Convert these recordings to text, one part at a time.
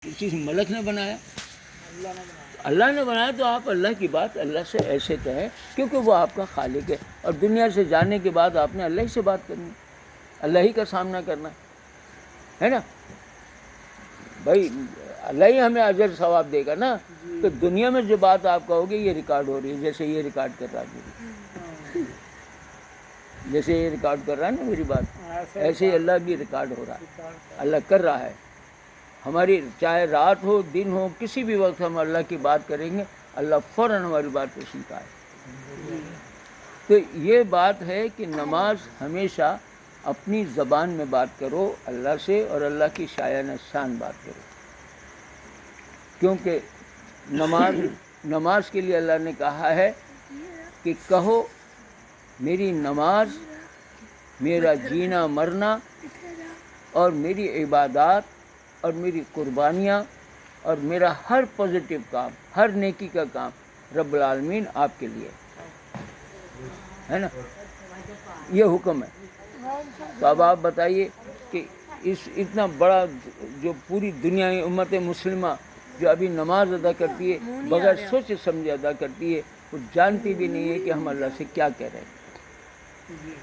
کسی ملک نے بنایا؟ اللہ نے بنایا. تو آپ اللہ کی بات اللہ سے ایسے کہیں کیونکہ وہ آپ کا خالق ہے. اور دنیا سے جانے کے بعد آپ نے اللہ ہی سے بات کرنی، اللہ ہی کا سامنا کرنا ہے نا بھائی. اللہ ہی ہمیں اجر ثواب دے گا نا. تو دنیا میں جو بات آپ کہو گے یہ ریکارڈ ہو رہی ہے، جیسے یہ ریکارڈ کر رہا ہے، جیسے یہ ریکارڈ کر رہا ہے نا میری بات، ایسے ہی اللہ بھی ریکارڈ ہو رہا ہے، اللہ کر رہا ہے. ہماری چاہے رات ہو دن ہو کسی بھی وقت ہم اللہ کی بات کریں گے، اللہ فوراً ہماری بات کو سنتا ہے. تو یہ بات ہے کہ نماز ہمیشہ اپنی زبان میں بات کرو اللہ سے، اور اللہ کی شایانہ شان بات کرو. کیونکہ نماز کے لیے اللہ نے کہا ہے کہ کہو میری نماز، میرا جینا مرنا اور میری عبادات اور میری قربانیاں اور میرا ہر پازیٹیو کام، ہر نیکی کا کام رب العالمین آپ کے لیے ہے نا. یہ حکم ہے. تو اب آپ بتائیے کہ اتنا بڑا جو پوری دنیا امت مسلمہ جو ابھی نماز ادا کرتی ہے بغیر سوچے سمجھے ادا کرتی ہے، وہ جانتی بھی نہیں ہے کہ ہم اللہ سے کیا کہہ رہے ہیں.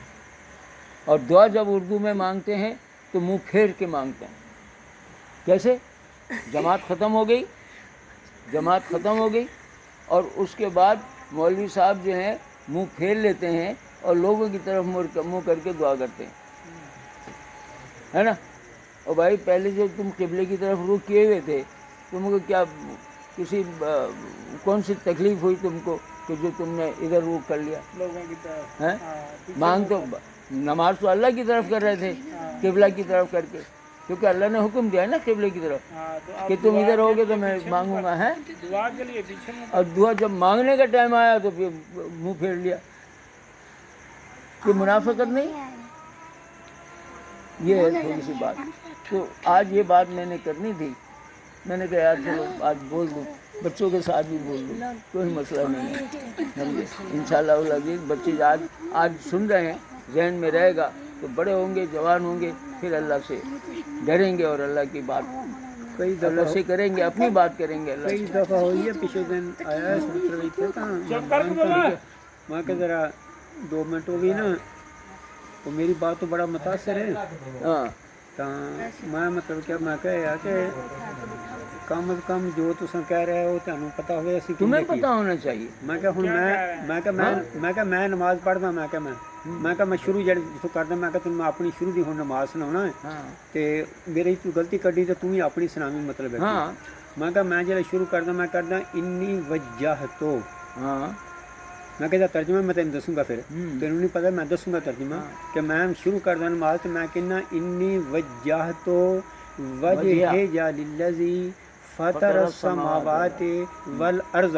اور دعا جب اردو میں مانگتے ہیں تو منہ پھیر کے مانگتے ہیں. کیسے؟ جماعت ختم ہو گئی اور اس کے بعد مولوی صاحب جو ہیں منہ پھیر لیتے ہیں اور لوگوں کی طرف منہ کر کے دعا کرتے ہیں، ہے نا. اور بھائی پہلے جو تم قبلے کی طرف رخ کیے ہوئے تھے، تم کو کیا کون سی تکلیف ہوئی تم کو کہ جو تم نے ادھر رخ کر لیا؟ لوگوں کی طرف مانگ تو نماز تو اللہ کی طرف کر رہے تھے، قبلہ کی طرف کر کے، کیونکہ اللہ نے حکم دیا ہے نا قبلے کی طرف کہ تم ادھر ہوگے تو میں مانگوں گا. ہے دعا کے لیے پیچھے اور دعا جب مانگنے کا ٹائم آیا تو پھر منہ پھیر لیا. کہ منافقت نہیں. یہ ہے تھوڑی سی بات. تو آج یہ بات میں نے کرنی تھی، میں نے کہا یار چلو آج بول دوں، بچوں کے ساتھ بھی بول دوں، کوئی مسئلہ نہیں ہے. انشاءاللہ العزیز بچے آج سن رہے ہیں، ذہن میں رہے گا تو بڑے ہوں گے، جوان ہوں گے، پھر اللہ سے ڈریں گے اور اللہ کی بات کئی اللہ دفعہ سے کریں گے، اپنی بات کریں گے اللہ کئی سے. دفعہ ہوئی ہے. پچھلے دن آیا ہے سوچ رہی تھے میں کہ ذرا 2 منٹ ہو گئی نا، تو میری بات تو بڑا متاثر ہے. ہاں تو میں مطلب کیا میں کہا کہ کم از کم جو تم کہہ رہے ہو تمہیں پتہ ہوئے اسی تمہیں پتہ ہونا چاہیے. میں کہ میں نماز پڑھدا، میں کہ میں شروع جتوں کردا، میں کہ تمہیں اپنی شروع دی ہن نماز سناؤنا ہے تے میری تو غلطی کڈی تے تم ہی اپنی سناویں مطلب ہے. میں کہ میں جب شروع کردا میں کردا انی وجہتو. میں کہ ترجمہ میں تینوں دسوں گا، پھر تینوں نہیں پتہ میں دسوں گا ترجمہ کہ میں شروع کردا نماز تے میں کہنا انی وجہتو وجہ للذی فطر السماوات والارض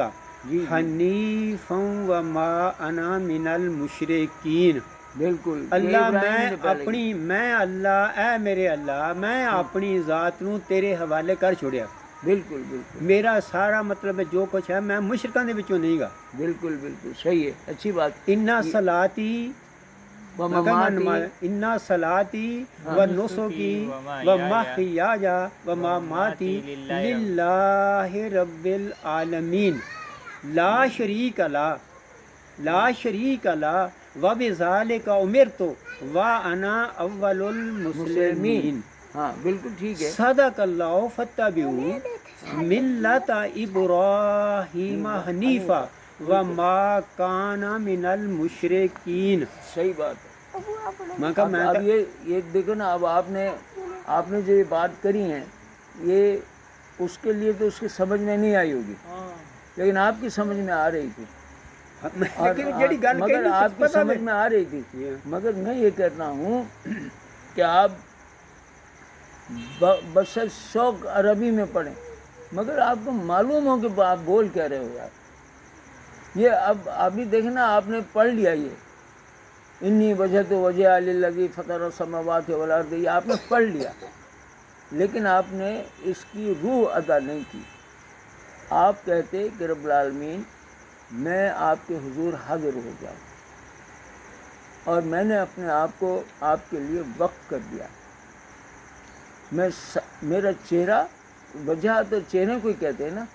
حنیفا وما انا من المشرکین. بالکل اللہ میں اللہ اے میرے اللہ میں اپنی ذات نو تیرے حوالے کر چھوڑیا. بالکل بالکل میرا سارا مطلب ہے جو کچھ ہے میں مشرکاں دے وچوں نہیں گا. بالکل بالکل صحیح ہے، اچھی بات. انا صلاتی انا صلاتی و نسکی و محیای و مماتی للہ رب العالمین لا شریک لا و بذالک امرت و انا اول المسلمین. ہاں بالکل ٹھیک ہے. صدق اللہ فتبعوا ملت ابراہیم حنیفا وما کان من المشرکین. صحیح بات ہے. اب یہ دیکھو نا، اب آپ نے جو یہ بات کری ہیں یہ اس کے لیے تو اس کی سمجھ میں نہیں آئی ہوگی، لیکن آپ کی سمجھ میں آ رہی تھی. مگر آپ کی سمجھ میں آ رہی تھی. مگر میں یہ کہتا ہوں کہ آپ بس شوق عربی میں پڑھیں، مگر آپ کو معلوم ہو کہ آپ بول کہہ رہے ہو یار. یہ اب ابھی دیکھنا آپ نے پڑھ لیا، یہ انی وجہت وجہ للذی فطر السماوات والارض، یہ آپ نے پڑھ لیا، لیکن آپ نے اس کی روح ادا نہیں کی. آپ کہتے کہ رب العالمین میں آپ کے حضور حاضر ہو جاؤں اور میں نے اپنے آپ کو آپ کے لیے وقف کر دیا. میرا چہرہ وجہ تو چہرے کو ہی کہتے ہیں نا،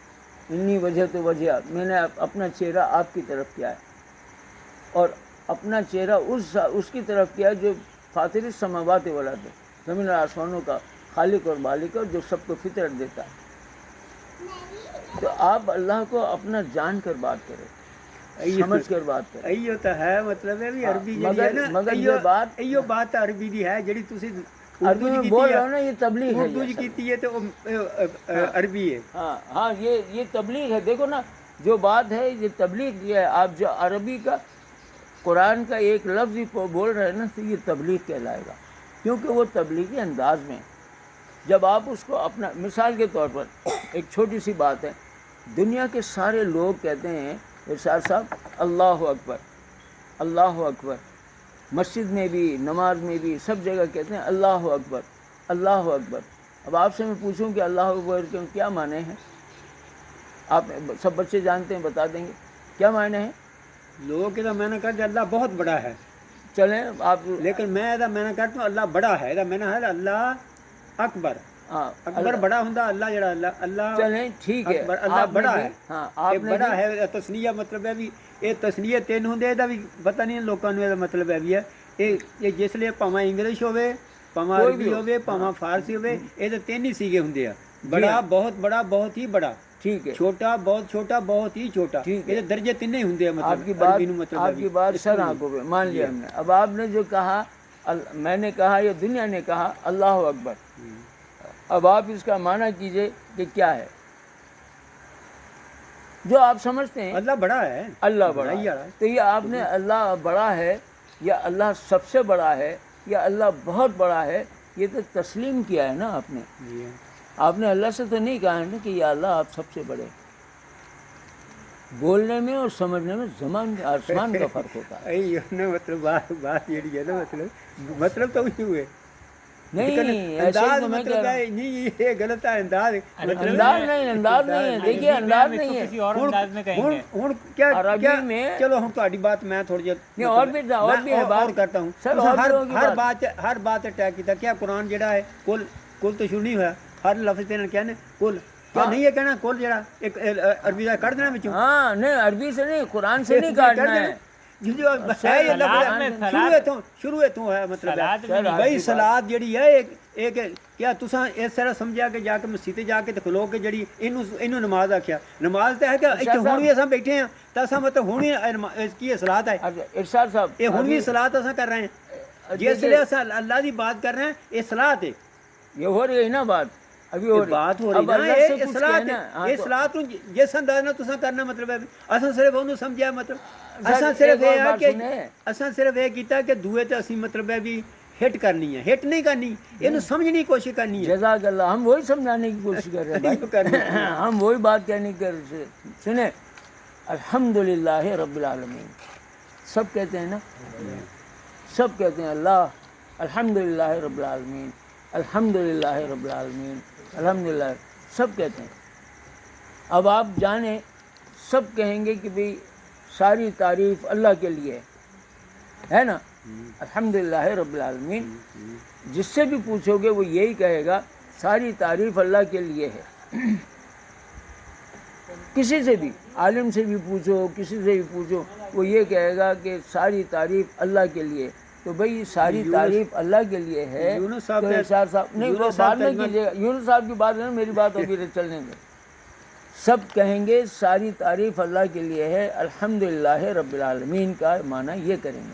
انی وجہ تو وجہ، میں نے اپنا چہرہ آپ کی طرف کیا ہے، اور اپنا چہرہ اس کی طرف کیا ہے جو فاطر السماوات والارض، زمین اور آسمانوں کا خالق اور مالک، اور جو سب کو فطرت دیتا ہے۔ تو آپ اللہ کو اپنا جان کر بات کریں، سمجھ کر بات کریں۔ ایو تو ہے مطلب ہے بھی عربی جڑی ہے نا، مگر یہ بات ایو بات عربی دی ہے جڑی تسی عربی میں بول رہا ہوں نا، یہ تبلیغ ہے، اردو یہ کیتی ہے تو عربی ہے۔ ہاں یہ تبلیغ ہے۔ دیکھو نا، جو بات ہے یہ تبلیغ یہ ہے۔ آپ جو عربی کا قرآن کا ایک لفظ ہی بول رہے ہیں نا، تو یہ تبلیغ کہلائے گا، کیونکہ وہ تبلیغی انداز میں ہے۔ جب آپ اس کو اپنا، مثال کے طور پر ایک چھوٹی سی بات ہے، دنیا کے سارے لوگ کہتے ہیں ارشاد صاحب اللہ اکبر، اللہ اکبر، مسجد میں بھی، نماز میں بھی، سب جگہ کہتے ہیں اللہ اکبر، اللہ اکبر۔ اب آپ سے میں پوچھوں کہ اللہ اکبر کے کیا معنی ہیں؟ آپ سب بچے جانتے ہیں، بتا دیں گے کیا معنی ہے؟ لوگوں کے میں نے کہا اللہ بہت بڑا ہے، چلیں آپ، لیکن میں نے کہتا ہوں اللہ بڑا ہے، میں نے ہے اللہ اکبر، اکبر بڑا ہوندا، اللہ جڑا اللہ چلیں ٹھیک ہے، اکبر، اللہ بڑا ہے۔ ہاں آپ نے بڑا ہے تسنیہ مطلب ہے بھی یہ تسنیہ تین ہوندے، دا بھی پتہ نہیں لوکاں نوں دا مطلب ہے بھی ہے یہ جس لیے پاواں انگلش ہوے، پاواں عربی ہوے، پاواں فارسی ہوے، یہ تو تین ہی سیگے ہوندے ہیں، بڑا، بہت بڑا، بہت ہی بڑا، ٹھیک ہے، چھوٹا، بہت چھوٹا، بہت ہی چھوٹا، یہ درجے تین ہی ہوندے ہیں مطلب عربی نوں مطلب ہے۔ آپ کی بات سر آنکھوں پہ مان لیا ہم نے۔ اب آپ نے جو کہا، میں نے کہا یا دنیا نے کہا اللہ اکبر، اب آپ اس کا معنی کیجئے کہ کیا ہے جو آپ سمجھتے ہیں۔ اللہ بڑا ہے، اللہ بڑا ہے، تو یہ آپ نے اللہ بڑا ہے یا اللہ سب سے بڑا ہے یا اللہ بہت بڑا ہے، یہ تو تسلیم کیا ہے نا آپ نے۔ آپ نے اللہ سے تو نہیں کہا ہے نا کہ یا اللہ آپ سب سے بڑے۔ بولنے میں اور سمجھنے میں زمان آسمان کا فرق ہوتا ہے۔ مطلب بات یہ ہے نا، مطلب تو وہی ہوئے نہیں، انداز مطلب ہے نہیں، یہ غلط ہے انداز، انداز نہیں ہے، دیکھیے انداز نہیں ہے، ہوں کیا عربی میں۔ چلو ہوں تہاڈی بات میں تھوڑی جی اور بھی ہے بات کرتا ہوں، ہر بات اٹیک کیتا، کیا قرآن جڑا ہے کل تو شروع نہیں ہوا، ہر لفظ تے کہنے کل، کیا نہیں ہے کہنا کل جڑا ایک عربی دا کر دینا وچوں؟ ہاں نہیں، عربی سے نہیں، قرآن سے نہیں کاٹنا ہے، جو ہے یہ لفظ شروع تو ہے مطلب بھائی صلات جڑی ہے ایک کیا تساں اس طرح سمجھا کہ جا کے مسجد جا کے تے کھلو کے جڑی اینو نماز آکھیا، نماز تے ہے کہ ایتھے ہن وی اساں بیٹھے ہیں تے اساں مطلب ہن کی ہے صلات ہے، ارشاد صاحب یہ ہن وی صلات اساں کر رہے ہیں، جس لیے اساں اللہ دی بات کر رہے ہیں، یہ صلات ہے، یہ ہو رہی ہے نا بات، ابھی ہو رہی بات ہو رہی نا، یہ صلات جس انداز نال تساں کرنا مطلب ہے اساں صرف اونوں سمجھیا، مطلب اساں صرف یہ ہے کہ اساں صرف یہ کیتا کہ دوے تے اسی مطلب ہے بھی ہٹ کرنی ہے، ہٹ نہیں کرنی، اینو سمجھنے کی کوشش کرنی ہے۔ جزاک اللہ، ہم وہی سمجھانے کی کوشش کر رہے ہیں، ہم وہی بات کہنے کی کر رہے ہیں۔ سنیں، الحمدللہ رب العالمین، سب کہتے ہیں نا، سب کہتے ہیں اللہ الحمدللہ رب العالمین، الحمدللہ رب العالمین، الحمدللہ، سب کہتے ہیں۔ اب آپ جانیں، سب کہیں گے کہ بھئی ساری تعریف اللہ کے لیے ہے نا، الحمدللہ رب العالمین۔ جس سے بھی پوچھو گے وہ یہی کہے گا ساری تعریف اللہ کے لیے ہے۔ کسی سے بھی، عالم سے بھی پوچھو، کسی سے بھی پوچھو، وہ یہ کہے گا کہ ساری تعریف اللہ کے لیے۔ تو بھئی ساری تعریف اللہ کے لیے ہے تو ارشاد صاحب نہیں، وہ بعد میں کیجیے گا، یونس صاحب کی بات ہے نا، میری بات ابھی چلنے دیں۔ سب کہیں گے ساری تعریف اللہ کے لیے ہے، الحمدللہ رب العالمین کا معنی یہ کریں گے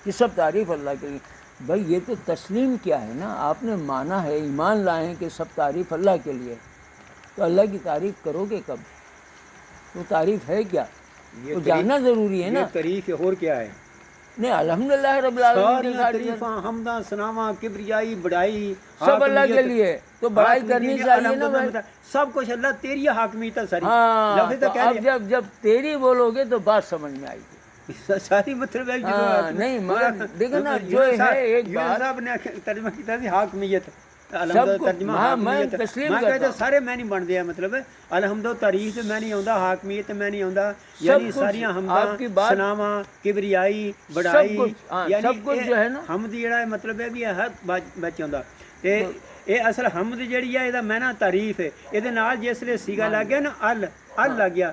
کہ سب تعریف اللہ کے لیے۔ بھائی یہ تو تسلیم کیا ہے نا، آپ نے مانا ہے، ایمان لائے ہیں کہ سب تعریف اللہ کے لیے، تو اللہ کی تعریف کرو گے کب؟ وہ تعریف ہے کیا، وہ جاننا ضروری ہے نا۔ تعریف اور کیا ہے؟ نہیں، الحمدللہ رب العالمین کی تعریفاں، حمداں، ثناواں، کبریائی، بڑائی سب اللہ کے لیے، تو بڑائی کرنی چاہیے نا بھائی، سب کچھ اللہ تیری حاکمیت ہے ساری۔ ہاں، اب جب تیری بولو گے تو بات سمجھ میں آئے گی ساری، مطلب ہے نہیں، مگر دیکھو نا، جو ہے ایک بات صاحب نے ترجمہ کیتا سی حاکمیت، میں تسلیم کرتا ہوں، سارے میں نہیں بنتے ہیں، مطلب الحمد و تعریف میں نہیں آتا، حاکمیت میں نہیں آتا، یعنی ساریاں حمداں، ثناواں، کبریائی، بڑائی، یعنی سب کچھ جو ہے نا، حمد جڑا ہے مطلب ہے بھی ہر بچ آتا۔ تے ਇਹ ਅਸਲ ਹਮਦ ਜਿਹੜੀ ਆ ਇਹਦਾ ਮੈਨਾ ਤਾਰੀਫ ਹੈ, ਇਹਦੇ ਨਾਲ ਜਿਸ ਲਈ ਸੀਗਾ ਲੱਗ ਗਿਆ ਨਾ ਅਲ ਲੱਗ ਗਿਆ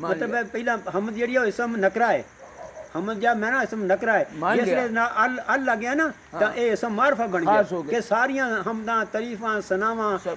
ਮਤਲਬ ਹੈ ਪਹਿਲਾਂ ਹਮਦ ਜਿਹੜੀ ਆ ਇਸਮ ਨਕਰਾ ਹੈ, ਹਮਦ ਜਾਂ ਮੈਨਾ ਇਸਮ ਨਕਰਾ ਹੈ, ਜਿਸ ਲਈ ਨਾਲ ਅਲ ਲੱਗ ਗਿਆ ਨਾ ਤਾਂ ਇਹ ਇਸਮ ਮਾਰਫਾ ਬਣ ਗਿਆ ਕਿ ਸਾਰੀਆਂ ਹਮਦਾਂ ਤਾਰੀਫਾਂ ਸਨਾਵਾਂ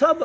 ਸਭ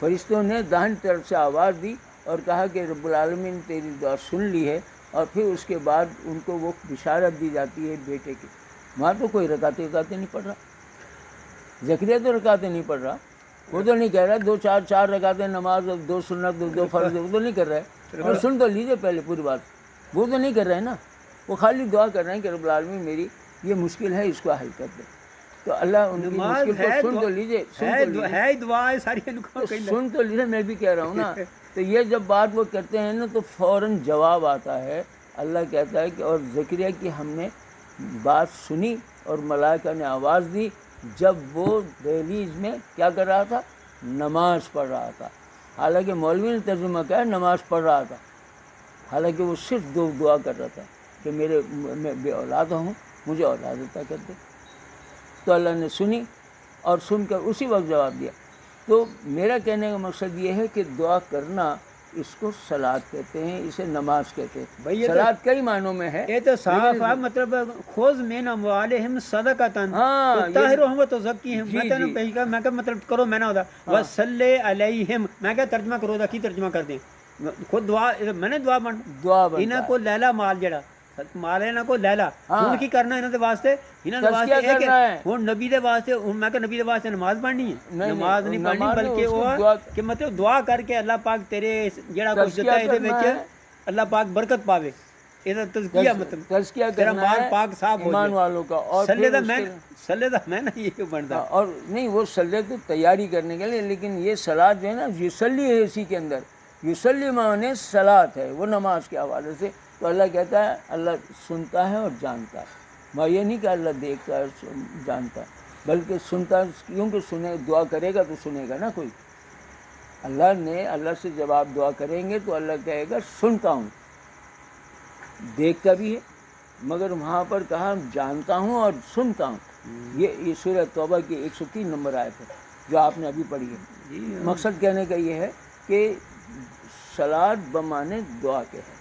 فرشتوں نے داہنی طرف سے آواز دی اور کہا کہ رب العالمین نے تیری دعا سن لی ہے، اور پھر اس کے بعد ان کو وہ بشارت دی جاتی ہے بیٹے کی۔ وہاں تو کوئی رکعتیں نہیں پڑھ رہا، زکریا تو رکعتیں نہیں پڑھ رہا، وہ تو نہیں کہہ رہا 2 4 رکعتیں نماز اور 2 سنت 2 فرض، وہ تو نہیں کر رہا ہے۔ اور سن تو لیجیے پہلے پوری بات، وہ تو نہیں کر رہے ہیں نا، وہ خالی دعا کر رہے ہیں کہ رب العالمین میری یہ مشکل ہے، اس کو حل کر دے۔ تو اللہ ان کی مشکل کو سن تو لیجیے، ہے دعا ہے ساری، سن تو لیجیے، میں بھی کہہ رہا ہوں نا۔ تو یہ جب بات وہ کرتے ہیں نا تو فوراً جواب آتا ہے۔ اللہ کہتا ہے کہ اور زکریا کی ہم نے بات سنی اور ملائکہ نے آواز دی جب وہ دہلیز میں کیا کر رہا تھا، نماز پڑھ رہا تھا۔ حالانکہ مولوی نے ترجمہ کیا ہے نماز پڑھ رہا تھا، حالانکہ وہ صرف دعا کر رہا تھا کہ میں بے اولاد ہوں، مجھے اولاد عطا کر دے۔ تو اللہ نے سنی اور سن کر اسی وقت جواب دیا۔ تو میرا کہنے کا مقصد یہ ہے کہ دعا کرنا، اس کو صلاۃ کہتے ہیں، اسے نماز کہتے ہیں۔ صلاۃ کئی معنوں میں ہے، یہ تو صاف ہے، مطلب خذ من اموالہم صدقۃ تطہرھم وتزکیہم، میں نے کہیں کہ میں کہ مطلب کرو میں نہ ہوتا وصلی علیہم، میں کہ ترجمہ کرو دا کی ترجمہ کر دیں خود دعا، میں نے دعا انہاں کو لیلا مال جڑا مال ہے انہاں کو لیلا ہن کی کرنا انہاں دے واسطے، انہاں دے واسطے ہے کہ ہن نبی دے واسطے، میں کہ نبی دے واسطے نماز پڑھنی ہے، نماز نہیں پڑھنی بلکہ وہ کہ مطلب دعا کر کے اللہ پاک تیرے جڑا کچھ دیتا ہے دے وچ اللہ پاک برکت پاوے، یہ تزکیہ مطلب تزکیہ تیرا کرنا مال ہے پاک صاف ہو ایمان والوں کا۔ اور سلے دا میں نہ یہ بنتا، اور نہیں وہ سلے تو تیاری کرنے کے لیے، لیکن یہ صلاۃ جو ہے نا یصلی ہے، اسی کے اندر یصلی معنی صلاۃ ہے، وہ نماز کے حوالے سے۔ تو اللہ کہتا ہے اللہ سنتا ہے اور جانتا ہے، میں یہ نہیں کہ اللہ دیکھتا ہے جانتا ہے، بلکہ سنتا ہے، کیونکہ سنے دعا کرے گا تو سنے گا نا کوئی۔ اللہ سے جب آپ دعا کریں گے تو اللہ کہے گا سنتا ہوں، دیکھتا بھی ہے، مگر وہاں پر کہا جانتا ہوں اور سنتا ہوں۔ یہ سورہ توبہ کی 103 نمبر آیت ہے جو آپ نے ابھی پڑھی ہے۔ مقصد کہنے کا یہ ہے کہ صلاۃ بمانے دعا کے ہے،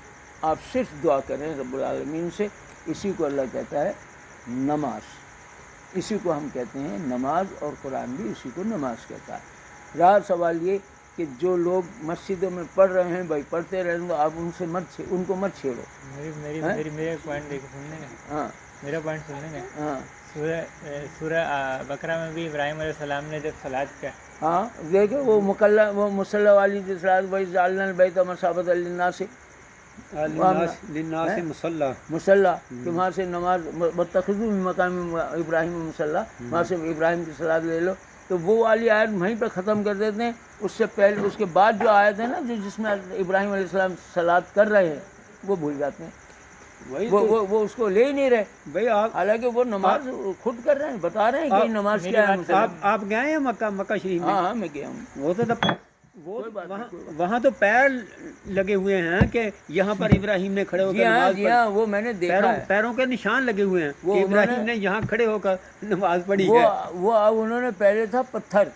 آپ صرف دعا کریں رب العالمین سے، اسی کو اللہ کہتا ہے نماز، اسی کو ہم کہتے ہیں نماز، اور قرآن بھی اسی کو نماز کہتا ہے۔ رہا سوال یہ کہ جو لوگ مسجدوں میں پڑھ رہے ہیں بھائی پڑھتے رہیں تو آپ ان کو مت چھیڑو۔ میرا پوائنٹ دیکھو، سننے کا، ہاں میرا پوائنٹ سننے کا۔ ہاں سورہ بقرہ میں بھی ابراہیم علیہ السلام نے جب صلاۃ کیا، ہاں دیکھو وہ مصلی والی جو صلاۃ وہی جعلنا البیت مثابۃ للناس، للناس مصلی کہ وہاں سے نماز واتخذوا من مقام ابراہیم مصلی، وہاں سے ابراہیم کی صلاۃ لے لو۔ تو وہ والی آیت وہیں پہ ختم کر دیتے ہیں، اس سے پہلے اس کے بعد جو آیت ہے نا جس میں ابراہیم علیہ السلام صلاۃ کر رہے ہیں وہ بھول جاتے ہیں، وہ اس کو لے ہی نہیں رہے بھائی۔ حالانکہ وہ نماز خود کر رہے ہیں، بتا رہے ہیں کہ نماز کیا ہے۔ آپ گئے ہیں مکہ شریف میں؟ ہاں میں گیا ہوں۔ وہ تو وہاں تو پیر لگے ہوئے ہیں کہ یہاں پر ابراہیم نے کھڑے ہو کر نماز پڑھی، وہ میں نے دیکھا ہے، پیروں کے نشان لگے ہوئے ہیں کہ ابراہیم نے یہاں کھڑے ہو کر نماز پڑھی ہے۔ وہ اب انہوں نے پہلے تھا پتھر،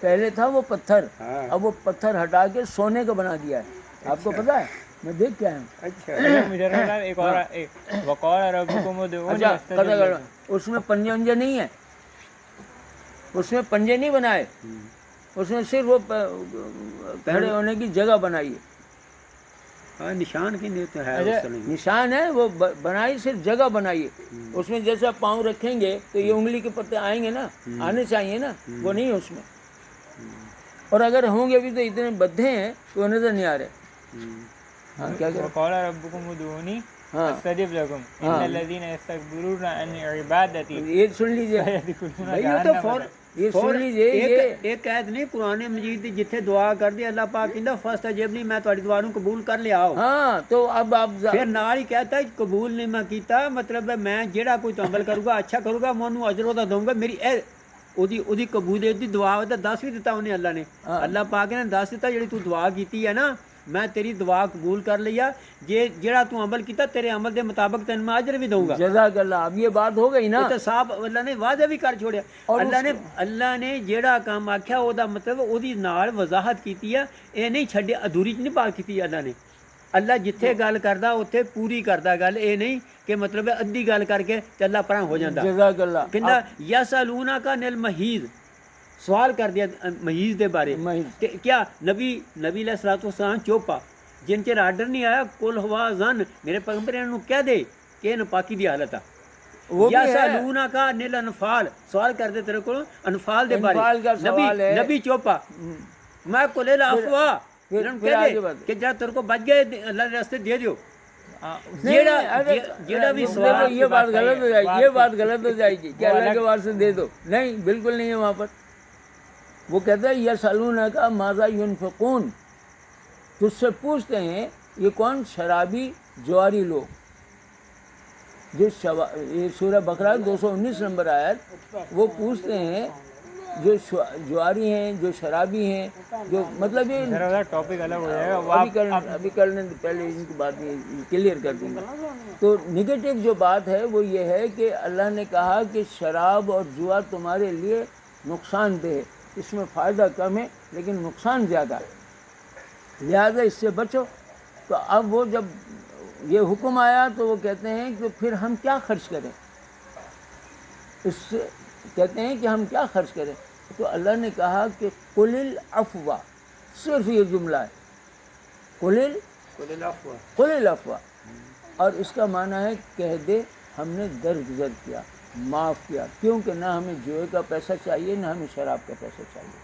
پہلے تھا وہ پتھر، اب وہ پتھر ہٹا کے سونے کا بنا دیا ہے، آپ کو پتا ہے، میں دیکھ کے آیا ہوں۔ اچھا ایک اور وقال ربکم ادعونی اچھا اس میں پنجے ونجے نہیں ہیں، اس میں پنجے نہیں بنائے، اس میں صرف وہ کھڑے ہونے کی جگہ بنائی ہے، نشان کی نہیں تو ہے، نشان ہے، وہ بنائی صرف جگہ بنائی ہے۔ اس میں جیسا پاؤں رکھیں گے تو یہ انگلی کے پتے آئیں گے نا، آنے چاہیے نا، وہ نہیں ہے اس میں، اور اگر ہوں گے بھی تو اتنے بدھے ہیں کہ وہ نظر نہیں آ رہے۔ ہاں کیا کہ وقال ربکم ادعونی استجب لکم ان الذین یستکبرون عن عبادتی یہ سن لیجیے، یہ سن لیجیے، ایک قید نہیں قرآن مجید دی جتھے دعا کر دی اللہ پاک کہندا فاستجبنی، میں تہاڈی دعا نوں قبول کر لیا۔ ہاں تو اب آپ پھر نال ہی کہتا ہے قبول نہیں میں کیتا، مطلب میں جیڑا کوئی تو عمل کروں گا اچھا کروں گا میں انہوں اجر ودا دوں گا، میری اودی قبولیت دی دعا دا دس بھی دیتا انہیں اللہ نے، اللہ پاک نے دس دیتا جڑی تو دعا کیتی ہے نا میں تیری دعا قبول کر لیا، جیڑا تو عمل کیتا تیرے عمل دے مطابق تین میں اجر بھی دوں گا۔ جزاک اللہ، اب یہ بات ہو گئی نا، تو صاحب اللہ نے وعدہ بھی کر چھوڑیا، اللہ نے جیڑا کام آکھیا او دا مطلب اودی نال وضاحت کیتی ہے، اے نہیں چھڈیا ادھوری نہیں پا کیتی اللہ نے۔ اللہ جتھے گل کردا اوتھے پوری کردا گل، اے نہیں کہ مطلب ادھی گل کر کے تے اللہ پراں ہو جاندا۔ جزاک اللہ۔ کہندا یسالونک عن المحیض، سوال کر دیا مہیز دے بارے مہیز۔ کہ کیا نبی علیہ الصلوۃ والسلام چوپا جن چر آرڈر نہیں آیا کل ہوا زن میرے پیغمبر انہوں کہہ دے کہ یہ نپاکی دی حالت ہے وہ بھی یا ہے۔ سالونا کا نیل انفال سوال کر دے تیرے کو انفال دے انفال بارے کا سوال ہے۔ نبی چوپا میں کلیل افوا پھر کہہ آگے دے بات۔ کہ جا تیرے کو بچ گئے اللہ کے راستے دے دیو جیڑا بھی سوال یہ بات غلط ہو جائے گی، یہ بات غلط ہو جائے گی کہ اللہ کے واسطے دے دو، نہیں بالکل نہیں ہے وہاں پر۔ وہ کہتا ہے یسألونہ کا ماذا ینفقون، تجھ سے پوچھتے ہیں یہ کون؟ شرابی جواری لوگ، جو یہ سورہ بقرہ 219 نمبر آیت، وہ پوچھتے ہیں جو جواری ہیں، جو شرابی ہیں، جو مطلب یہ ٹاپک الگ ہو جائے گا، ابھی کرنے پہلے ان کی بات کلیئر کر دوں گا۔ تو نگیٹو جو بات ہے وہ یہ ہے کہ اللہ نے کہا کہ شراب اور جوا تمہارے لیے نقصان دہ ہے، اس میں فائدہ کم ہے لیکن نقصان زیادہ ہے، لہٰذا اس سے بچو۔ تو اب وہ جب یہ حکم آیا تو وہ کہتے ہیں کہ پھر ہم کیا خرچ کریں، اس سے کہتے ہیں کہ ہم کیا خرچ کریں، تو اللہ نے کہا کہ قل العفو، صرف یہ جملہ ہے، قل العفو، اور اس کا معنی ہے کہہ دے ہم نے درگزر کیا، معاف کیا، کیونکہ نہ ہمیں جوئے کا پیسہ چاہیے نہ ہمیں شراب کا پیسہ چاہیے،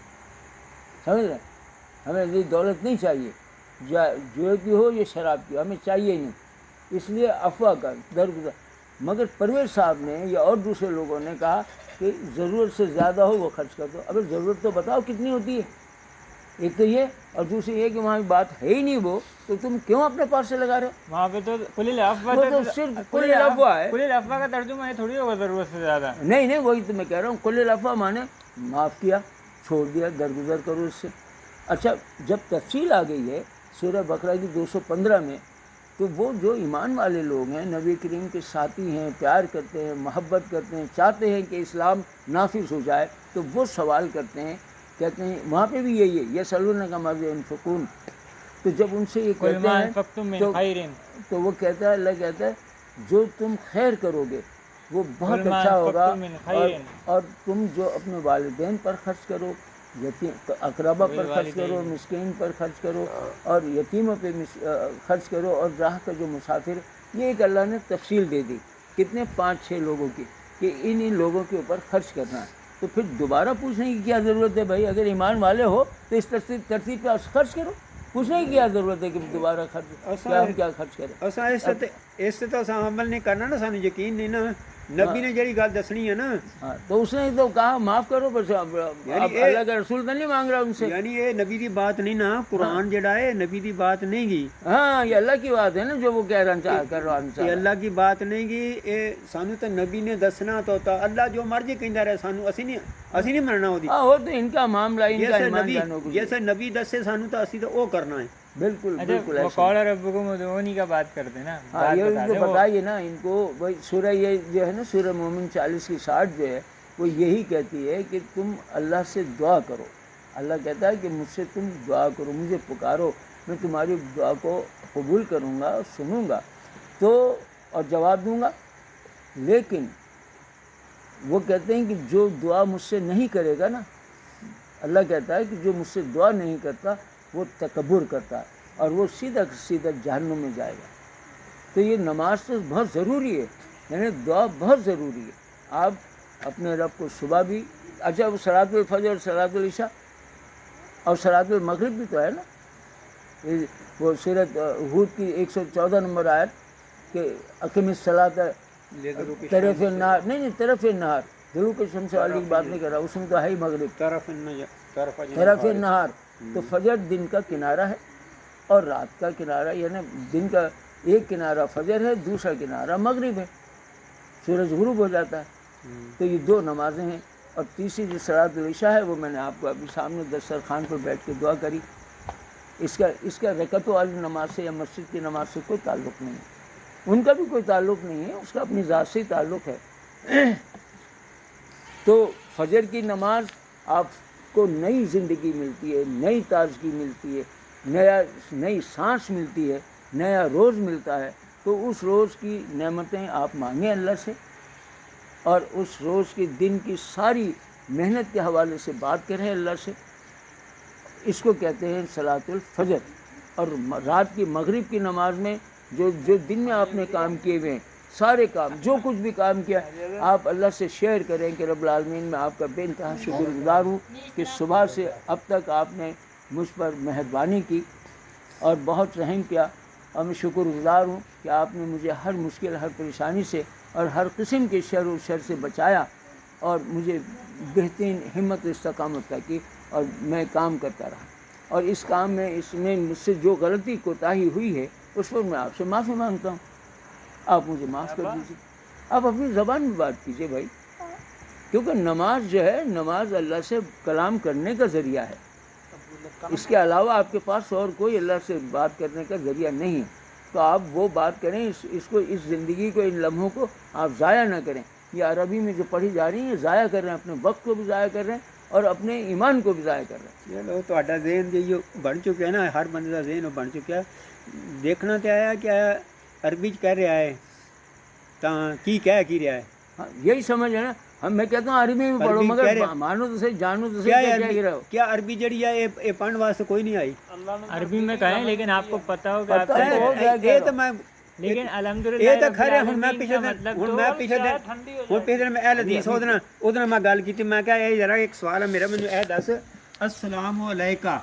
سمجھ رہے ہیں؟ ہمیں یہ دولت نہیں چاہیے، جوئے کی ہو یا شراب کی ہو، ہمیں چاہیے ہی نہیں، اس لیے عفو کا درگزر۔ مگر پرویز صاحب نے یا اور دوسرے لوگوں نے کہا کہ ضرورت سے زیادہ ہو وہ خرچ کر دو۔ اگر ضرورت تو بتاؤ کتنی ہوتی ہے، ایک تو یہ، اور دوسری یہ کہ وہاں بات ہے ہی نہیں وہ، تو تم کیوں اپنے پاس سے لگا رہے ہو؟ وہاں پہ تو قل العفو، وہ تو صرف قل العفو ہے، قل العفو کا ترجمہ یہ تھوڑی ہوگا ضرورت سے زیادہ۔ نہیں وہی تو میں کہہ رہا ہوں، قل العفو مانے معاف کیا، چھوڑ دیا، درگزر کرو اس سے۔ اچھا جب تفصیل آ گئی ہے سورہ بقرہ کی 215 میں، تو وہ جو ایمان والے لوگ ہیں، نبی کریم کے ساتھی ہیں، پیار کرتے ہیں، محبت کرتے ہیں، چاہتے ہیں کہ اسلام نافذ ہو جائے، تو وہ سوال کرتے ہیں، کہتے ہیں وہاں پہ بھی یہی ہے یسألونک ماذا ینفقون۔ تو جب ان سے یہ کہتے ہیں تو وہ کہتا ہے، اللہ کہتا ہے جو تم خیر کرو گے وہ بہت اچھا ہوگا، اور تم جو اپنے والدین پر خرچ کرو، یتیم اقربا پر خرچ کرو، مسکین پر خرچ کرو، اور یتیموں پہ خرچ کرو، اور راہ کا جو مسافر، یہ ایک اللہ نے تفصیل دے دی، کتنے 5-6 لوگوں کی، کہ ان لوگوں کے اوپر خرچ کرنا ہے۔ تو پھر دوبارہ پوچھنے کی کیا ضرورت ہے بھائی؟ اگر ایمان والے ہو تو اس ترتیب پہ خرچ کرو، پوچھنے کی کیا ضرورت ہے کہ دوبارہ خرچ کیا خرچ کریں؟ اصا اس سے تو عمل نہیں کرنا نا، سانو یقین نہیں نا، نبی نے جڑی گل دسنی ہے نا، تو اس نے تو کہا معاف کرو، بس اللہ کا رسول تو نہیں مانگ رہا ان سے، یعنی یہ نبی دی بات نہیں نا، قرآن جڑا ہے نبی دی بات نہیں گی، ہاں یہ اللہ کی بات ہے نا جو وہ کہہ رہا کر رہا یہ اللہ کی بات نہیں گی، یہ سانو تو نبی نے دسنا تو اللہ جو مرضی کہندا رہے سانو اسی نہیں مننا وہ وہ تو ان کا معاملہ، ان کا ایمان جانو کچھ، جیسے نبی دسے سانو تو اسی تو وہ کرنا ہے۔ بالکل بالکل وقال ربکم ادعونی کا بات کرتے ہیں نا، ہاں یہ ان کو بتائیے نا، ان کو بھائی سورہ یہ جو ہے نا سورہ مومن 40 کی 60 جو ہے وہ یہی کہتی ہے کہ تم اللہ سے دعا کرو، اللہ کہتا ہے کہ مجھ سے تم دعا کرو، مجھے پکارو، میں تمہاری دعا کو قبول کروں گا، سنوں گا تو اور جواب دوں گا۔ لیکن وہ کہتے ہیں کہ جو دعا مجھ سے نہیں کرے گا نا، اللہ کہتا ہے کہ جو مجھ سے دعا نہیں کرتا وہ تکبر کرتا ہے اور وہ سیدھا سیدھا جہنم میں جائے گا۔ تو یہ نماز تو بہت ضروری ہے، یعنی دعا بہت ضروری ہے۔ آپ اپنے رب کو صبح بھی، اچھا وہ صلاۃ الفجر اور صلاۃ العشاء اور صلاۃ المغرب بھی تو ہے نا، وہ سورۃ ہود کی 114 نمبر آیت کہ اقم الصلاۃ طرف النہار، نہیں طرف النہار، دلوک شمس والی کی بات نہیں کر رہا، اس میں تو ہے ہی مغرب، طرف النہار، تو فجر دن کا کنارہ ہے اور رات کا کنارہ، یعنی دن کا ایک کنارہ فجر ہے، دوسرا کنارہ مغرب ہے، سورج غروب ہو جاتا ہے۔ تو یہ 2 نمازیں ہیں، اور تیسری جو صلاۃ العشاء ہے وہ میں نے آپ کو ابھی سامنے دسترخوان پر بیٹھ کے دعا کری، اس کا رکعت والی نماز سے یا مسجد کی نماز سے کوئی تعلق نہیں ہے، ان کا بھی کوئی تعلق نہیں ہے، اس کا اپنی ذات سے تعلق ہے۔ تو فجر کی نماز آپ کو نئی زندگی ملتی ہے، نئی تازگی ملتی ہے، نئی سانس ملتی ہے، نیا روز ملتا ہے، تو اس روز کی نعمتیں آپ مانگیں اللہ سے، اور اس روز کے دن کی ساری محنت کے حوالے سے بات کریں اللہ سے. اس کو کہتے ہیں صلاۃ الفجر. اور رات کی مغرب کی نماز میں جو دن میں آپ نے کام کیے ہوئے ہیں سارے کام، جو کچھ بھی کام کیا، آپ اللہ سے شیئر کریں کہ رب العالمین میں آپ کا بے انتہا شکر گزار ہوں کہ صبح سے اب تک آپ نے مجھ پر مہربانی کی اور بہت رحم کیا، اور میں شکر گزار ہوں کہ آپ نے مجھے ہر مشکل، ہر پریشانی سے اور ہر قسم کے شر و شر سے بچایا اور مجھے بہترین ہمت و استقامت عطا کی، اور میں کام کرتا رہا. اور اس کام میں مجھ سے جو غلطی کوتاہی ہوئی ہے اس پر میں آپ سے معافی مانگتا ہوں، آپ مجھے معاف کر دیجیے. آپ اپنی زبان میں بات کیجیے بھائی، کیونکہ نماز جو ہے، نماز اللہ سے کلام کرنے کا ذریعہ ہے. اس کے علاوہ آپ کے پاس اور کوئی اللہ سے بات کرنے کا ذریعہ نہیں ہے. تو آپ وہ بات کریں، اس زندگی کو، ان لمحوں کو آپ ضائع نہ کریں. یہ عربی میں جو پڑھی جا رہی ہیں ضائع کر رہے ہیں، اپنے وقت کو بھی ضائع کر رہے ہیں اور اپنے ایمان کو بھی ضائع کر رہے ہیں. چلو تہاڈا ذہن جو بن چکا ہے نا، ہر بندے کا ذہن بن چکا ہے. دیکھنا تو آیا کہ عربی کہہ رہا ہے تو کی رہا ہے. ہاں یہی سمجھ ہے نا. میں کہتا ہوں عربی میں پڑھو، مگر مانو تو صحیح، جانو تو صحیح کیا کہہ رہے ہو. کیا عربی جڑی ہے یہ پڑھنے واسطے کوئی نہیں آئی؟ عربی میں کہیں لیکن آپ کو پتہ ہوگا آپ پتہ ہے، یہ تو میں لیکن الحمدللہ یہ تو رب خیر ہے. ہن میں العالمین پیچھے کا مطلب ہن تو میں پیچھے دن میں اہل حدیث ادھر میں گل کی. میں کہا یہ ذرا ایک سوال ہے میرا، مجھے اے دس السلام علیکم